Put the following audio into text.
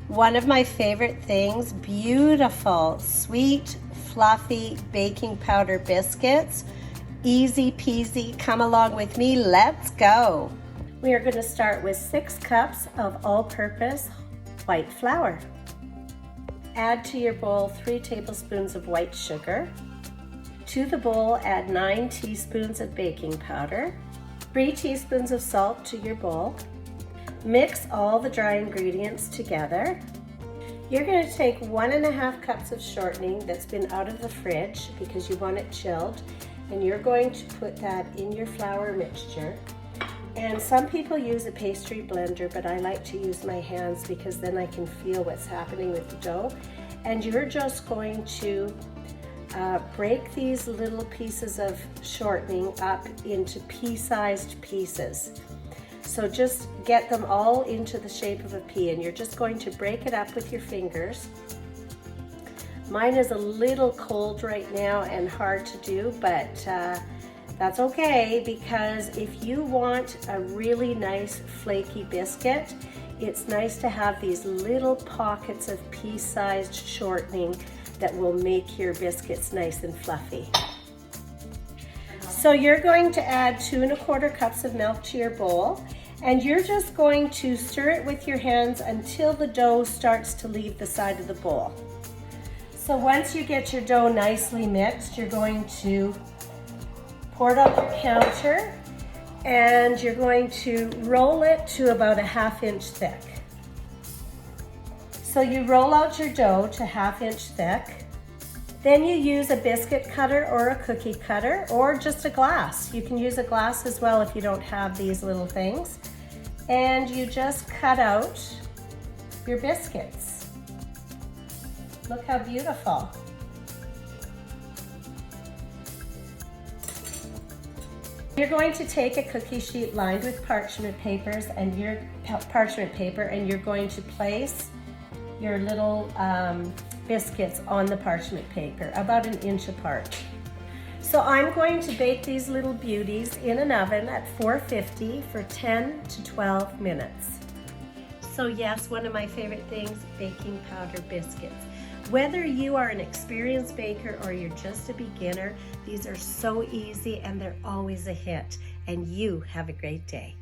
One of my favorite things, beautiful, sweet, fluffy baking powder biscuits. Easy peasy, come along with me, let's go. We are going to start with 6 cups of all-purpose white flour. Add to your bowl 3 tablespoons of white sugar. To the bowl, add 9 teaspoons of baking powder, 3 teaspoons of salt to your bowl. Mix all the dry ingredients together. You're going to take 1.5 cups of shortening that's been out of the fridge because you want it chilled, and you're going to put that in your flour mixture. And some people use a pastry blender, but I like to use my hands because then I can feel what's happening with the dough. And you're just going to break these little pieces of shortening up into pea-sized pieces. So just get them all into the shape of a pea, and you're just going to break it up with your fingers. Mine is a little cold right now and hard to do, but that's okay, because if you want a really nice flaky biscuit, it's nice to have these little pockets of pea-sized shortening that will make your biscuits nice and fluffy. So you're going to add 2¼ cups of milk to your bowl, and you're just going to stir it with your hands until the dough starts to leave the side of the bowl. So once you get your dough nicely mixed, you're going to pour it on your counter, and you're going to roll it to about 1/2 inch thick. So you roll out your dough to 1/2 inch thick. Then you use a biscuit cutter or a cookie cutter, or just a glass. You can use a glass as well if you don't have these little things. And you just cut out your biscuits. Look how beautiful. You're going to take a cookie sheet lined with parchment paper, and you're going to place your little biscuits on the parchment paper, about 1 inch apart. So I'm going to bake these little beauties in an oven at 450 for 10 to 12 minutes. So yes, one of my favorite things, baking powder biscuits. Whether you are an experienced baker or you're just a beginner, these are so easy and they're always a hit. And you have a great day.